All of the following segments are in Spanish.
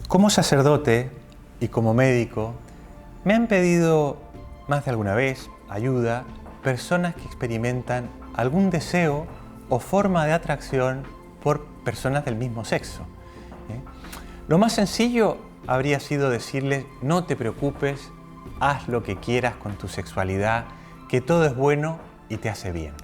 Como sacerdote y como médico, me han pedido más de alguna vez ayuda personas que experimentan algún deseo o forma de atracción por personas del mismo sexo. Lo más sencillo habría sido decirles: no te preocupes, haz lo que quieras con tu sexualidad, que todo es bueno y te hace bien.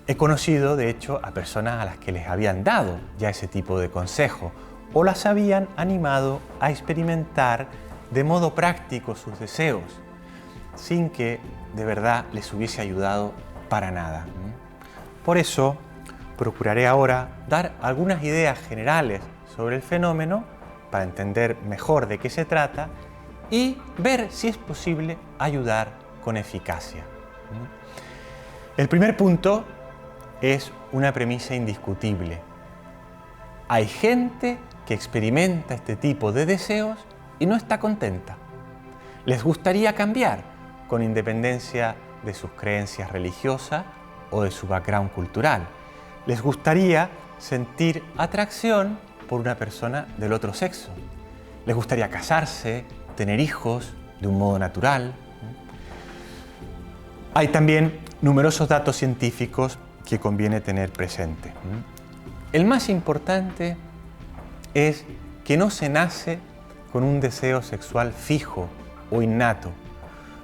He conocido, de hecho, a personas a las que les habían dado ya ese tipo de consejo o las habían animado a experimentar de modo práctico sus deseos, sin que de verdad les hubiese ayudado para nada. Por eso, procuraré ahora dar algunas ideas generales sobre el fenómeno para entender mejor de qué se trata y ver si es posible ayudar con eficacia. El primer punto es una premisa indiscutible. Hay gente que experimenta este tipo de deseos y no está contenta. Les gustaría cambiar, con independencia de sus creencias religiosas o de su background cultural. Les gustaría sentir atracción por una persona del otro sexo. Les gustaría casarse, tener hijos de un modo natural. Hay también numerosos datos científicos que conviene tener presente. El más importante es que no se nace con un deseo sexual fijo o innato.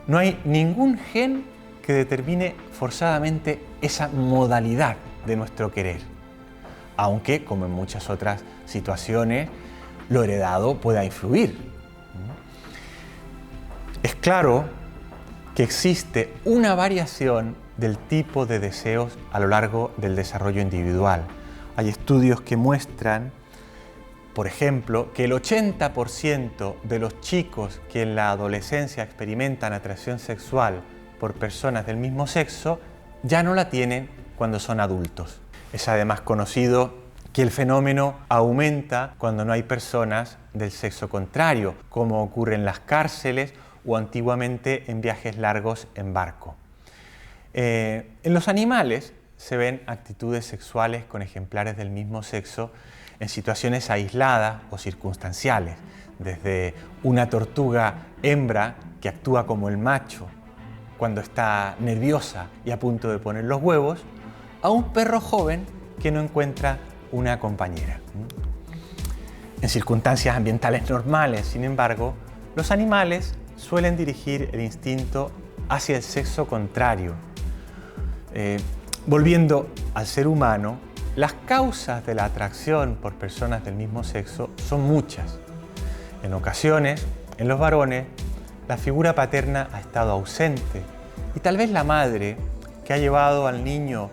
No hay ningún gen que determine forzadamente esa modalidad de nuestro querer, aunque, como en muchas otras situaciones, lo heredado pueda influir. Es claro que existe una variación del tipo de deseos a lo largo del desarrollo individual. Hay estudios que muestran, por ejemplo, que el 80% de los chicos que en la adolescencia experimentan atracción sexual por personas del mismo sexo ya no la tienen cuando son adultos. Es además conocido que el fenómeno aumenta cuando no hay personas del sexo contrario, como ocurre en las cárceles o antiguamente en viajes largos en barco. En los animales se ven actitudes sexuales con ejemplares del mismo sexo en situaciones aisladas o circunstanciales, desde una tortuga hembra que actúa como el macho cuando está nerviosa y a punto de poner los huevos, a un perro joven que no encuentra una compañera. En circunstancias ambientales normales, sin embargo, los animales suelen dirigir el instinto hacia el sexo contrario. Volviendo al ser humano, las causas de la atracción por personas del mismo sexo son muchas. En ocasiones, en los varones, la figura paterna ha estado ausente y tal vez la madre, que ha llevado al niño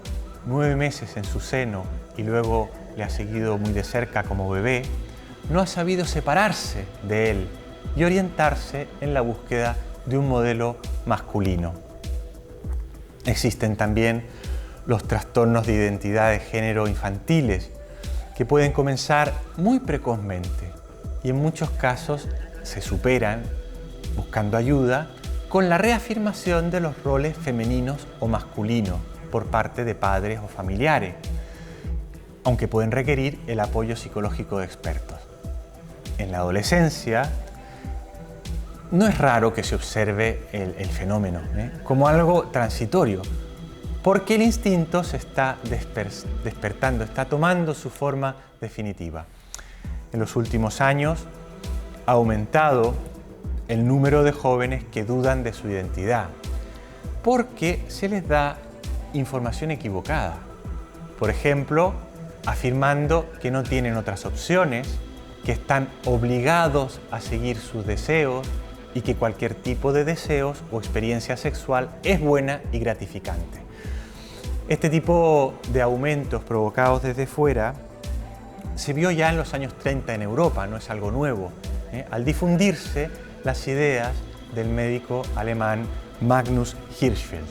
9 meses en su seno y luego le ha seguido muy de cerca como bebé, no ha sabido separarse de él y orientarse en la búsqueda de un modelo masculino. Existen también los trastornos de identidad de género infantiles, que pueden comenzar muy precozmente y en muchos casos se superan, buscando ayuda, con la reafirmación de los roles femeninos o masculinos por parte de padres o familiares, aunque pueden requerir el apoyo psicológico de expertos. En la adolescencia, no es raro que se observe el fenómeno como algo transitorio, porque el instinto se está despertando, está tomando su forma definitiva. En los últimos años ha aumentado el número de jóvenes que dudan de su identidad, porque se les da información equivocada. Por ejemplo, afirmando que no tienen otras opciones, que están obligados a seguir sus deseos y que cualquier tipo de deseos o experiencia sexual es buena y gratificante. Este tipo de aumentos provocados desde fuera se vio ya en los años 30 en Europa, no es algo nuevo, al difundirse las ideas del médico alemán Magnus Hirschfeld.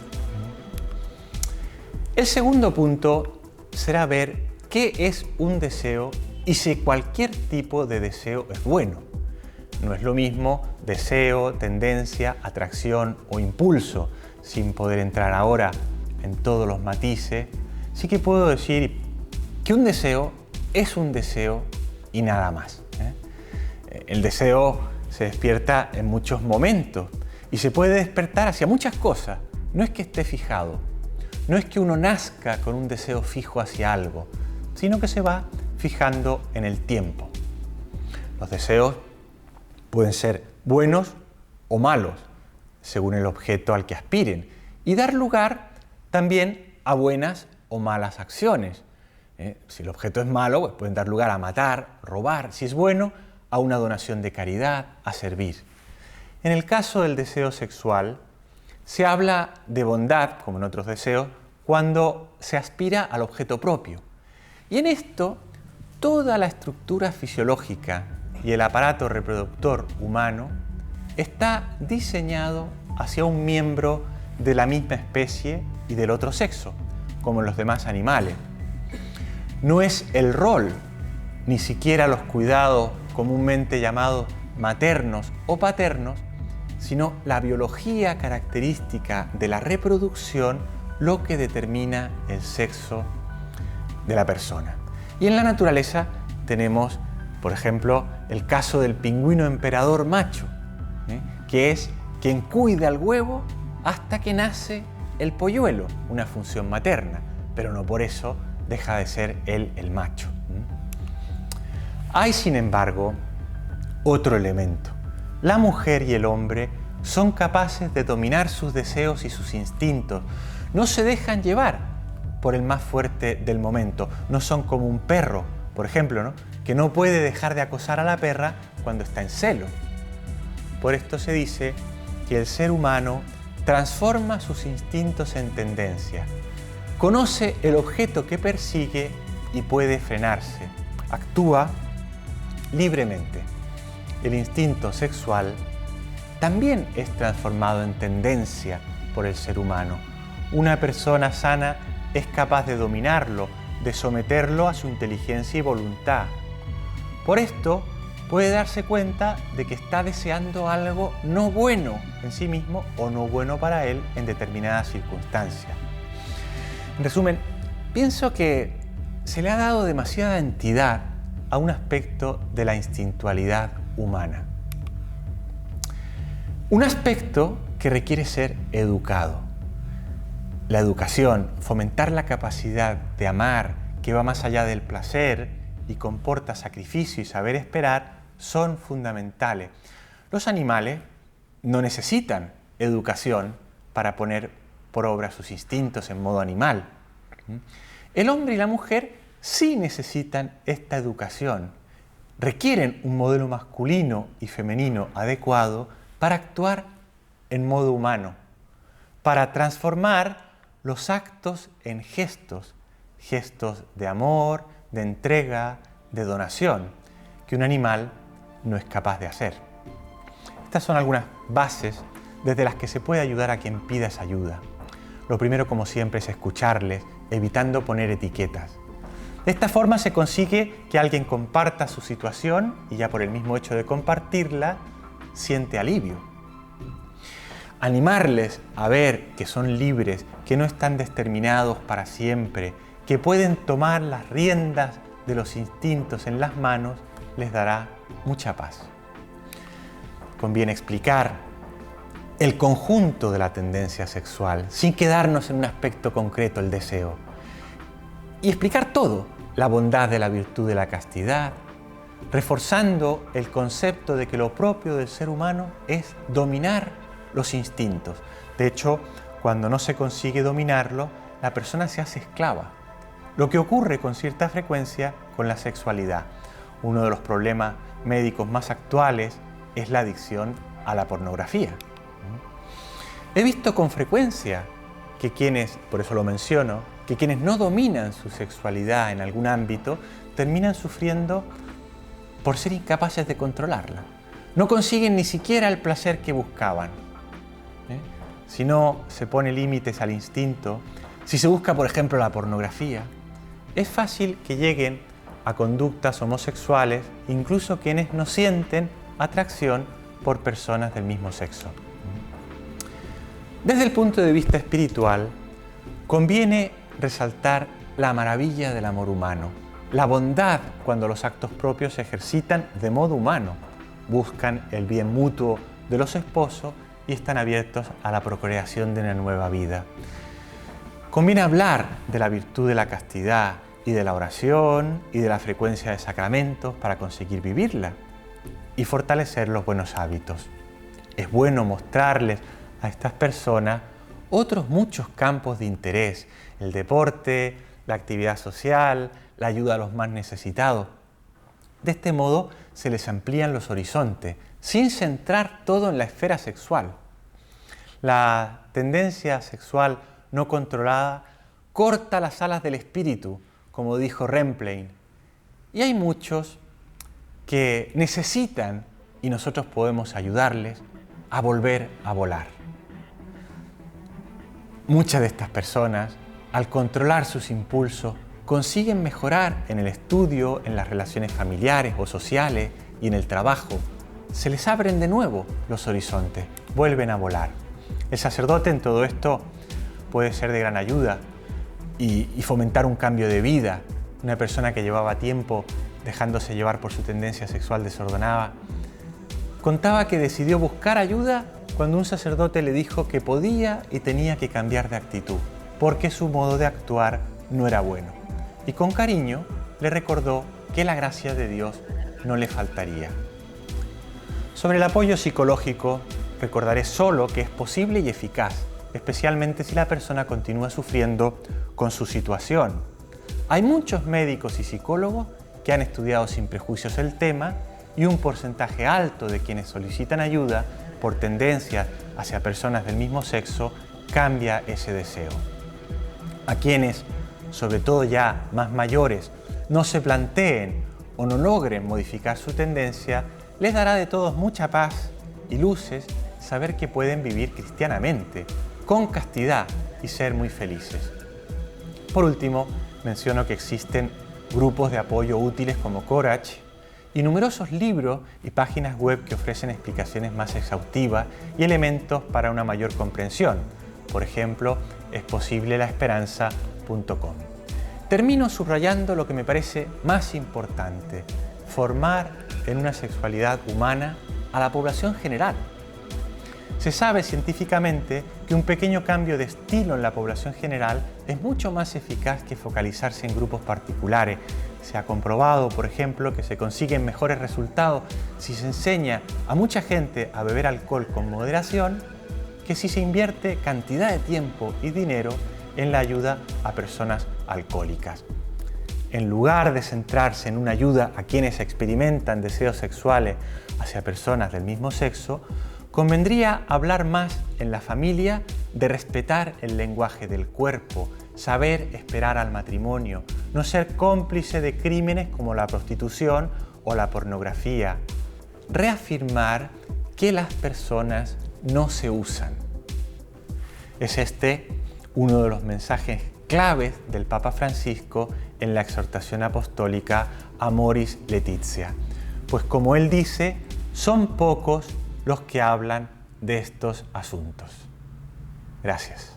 El segundo punto será ver qué es un deseo y si cualquier tipo de deseo es bueno. No es lo mismo deseo, tendencia, atracción o impulso. Sin poder entrar ahora en todos los matices, sí que puedo decir que un deseo es un deseo y nada más. El deseo se despierta en muchos momentos y se puede despertar hacia muchas cosas. No es que esté fijado, no es que uno nazca con un deseo fijo hacia algo, sino que se va fijando en el tiempo. Los deseos pueden ser buenos o malos, según el objeto al que aspiren, y dar lugar también a buenas o malas acciones. Si el objeto es malo, pues pueden dar lugar a matar, robar. Si es bueno, a una donación de caridad, a servir. En el caso del deseo sexual, se habla de bondad, como en otros deseos, cuando se aspira al objeto propio. Y en esto, toda la estructura fisiológica y el aparato reproductor humano está diseñado hacia un miembro de la misma especie y del otro sexo, como en los demás animales. No es el rol, ni siquiera los cuidados comúnmente llamados maternos o paternos, sino la biología característica de la reproducción lo que determina el sexo de la persona. Y en la naturaleza tenemos, por ejemplo, el caso del pingüino emperador macho, que es quien cuida al huevo hasta que nace el polluelo, una función materna, pero no por eso deja de ser él el macho. Hay, sin embargo, otro elemento. La mujer y el hombre son capaces de dominar sus deseos y sus instintos. No se dejan llevar por el más fuerte del momento. No son como un perro, por ejemplo, ¿no? Que no puede dejar de acosar a la perra cuando está en celo. Por esto se dice que el ser humano transforma sus instintos en tendencia. Conoce el objeto que persigue y puede frenarse. Actúa libremente. El instinto sexual también es transformado en tendencia por el ser humano. Una persona sana es capaz de dominarlo, de someterlo a su inteligencia y voluntad. Por esto, puede darse cuenta de que está deseando algo no bueno en sí mismo o no bueno para él en determinadas circunstancias. En resumen, pienso que se le ha dado demasiada entidad a un aspecto de la instintualidad humana. Un aspecto que requiere ser educado. La educación, fomentar la capacidad de amar, que va más allá del placer y comporta sacrificio y saber esperar, son fundamentales. Los animales no necesitan educación para poner por obra sus instintos en modo animal. El hombre y la mujer sí necesitan esta educación. Requieren un modelo masculino y femenino adecuado para actuar en modo humano, para transformar los actos en gestos, gestos de amor, de entrega, de donación, que un animal no es capaz de hacer. Estas son algunas bases desde las que se puede ayudar a quien pida esa ayuda. Lo primero, como siempre, es escucharles, evitando poner etiquetas. De esta forma se consigue que alguien comparta su situación y ya por el mismo hecho de compartirla, siente alivio. Animarles a ver que son libres, que no están determinados para siempre, que pueden tomar las riendas de los instintos en las manos, les dará mucha paz. Conviene explicar el conjunto de la tendencia sexual, sin quedarnos en un aspecto concreto, el deseo. Y explicar todo, la bondad de la virtud de la castidad, reforzando el concepto de que lo propio del ser humano es dominar los instintos. De hecho, cuando no se consigue dominarlo, la persona se hace esclava. Lo que ocurre con cierta frecuencia con la sexualidad. Uno de los problemas médicos más actuales es la adicción a la pornografía. He visto con frecuencia que quienes, por eso lo menciono, que quienes no dominan su sexualidad en algún ámbito terminan sufriendo por ser incapaces de controlarla. No consiguen ni siquiera el placer que buscaban. Si no se pone límites al instinto, si se busca, por ejemplo, la pornografía, es fácil que lleguen a conductas homosexuales, incluso quienes no sienten atracción por personas del mismo sexo. Desde el punto de vista espiritual, conviene resaltar la maravilla del amor humano, la bondad cuando los actos propios se ejercitan de modo humano, buscan el bien mutuo de los esposos y están abiertos a la procreación de una nueva vida. Conviene hablar de la virtud de la castidad y de la oración y de la frecuencia de sacramentos para conseguir vivirla y fortalecer los buenos hábitos. Es bueno mostrarles a estas personas otros muchos campos de interés: el deporte, la actividad social, la ayuda a los más necesitados. De este modo se les amplían los horizontes, sin centrar todo en la esfera sexual. La tendencia sexual no controlada corta las alas del espíritu, como dijo Remplein, y hay muchos que necesitan, y nosotros podemos ayudarles a volver a volar. Muchas de estas personas, al controlar sus impulsos, consiguen mejorar en el estudio, en las relaciones familiares o sociales y en el trabajo. Se les abren de nuevo los horizontes, vuelven a volar. El sacerdote en todo esto puede ser de gran ayuda y fomentar un cambio de vida. Una persona que llevaba tiempo dejándose llevar por su tendencia sexual desordenada contaba que decidió buscar ayuda cuando un sacerdote le dijo que podía y tenía que cambiar de actitud, porque su modo de actuar no era bueno. Y con cariño le recordó que la gracia de Dios no le faltaría. Sobre el apoyo psicológico, recordaré solo que es posible y eficaz, especialmente si la persona continúa sufriendo con su situación. Hay muchos médicos y psicólogos que han estudiado sin prejuicios el tema y un porcentaje alto de quienes solicitan ayuda por tendencias hacia personas del mismo sexo cambia ese deseo. A quienes, sobre todo ya más mayores, no se planteen o no logren modificar su tendencia, les dará de todos mucha paz y luces saber que pueden vivir cristianamente, con castidad y ser muy felices. Por último, menciono que existen grupos de apoyo útiles como Courage y numerosos libros y páginas web que ofrecen explicaciones más exhaustivas y elementos para una mayor comprensión. Por ejemplo, esposiblelaesperanza.com. Termino subrayando lo que me parece más importante: formar en una sexualidad humana a la población general. Se sabe científicamente que un pequeño cambio de estilo en la población general es mucho más eficaz que focalizarse en grupos particulares. Se ha comprobado, por ejemplo, que se consiguen mejores resultados si se enseña a mucha gente a beber alcohol con moderación que si se invierte cantidad de tiempo y dinero en la ayuda a personas alcohólicas. En lugar de centrarse en una ayuda a quienes experimentan deseos sexuales hacia personas del mismo sexo, convendría hablar más en la familia de respetar el lenguaje del cuerpo, saber esperar al matrimonio, no ser cómplice de crímenes como la prostitución o la pornografía, reafirmar que las personas no se usan. Es este uno de los mensajes claves del Papa Francisco en la exhortación apostólica Amoris Laetitia, pues como él dice, son pocos los que hablan de estos asuntos. Gracias.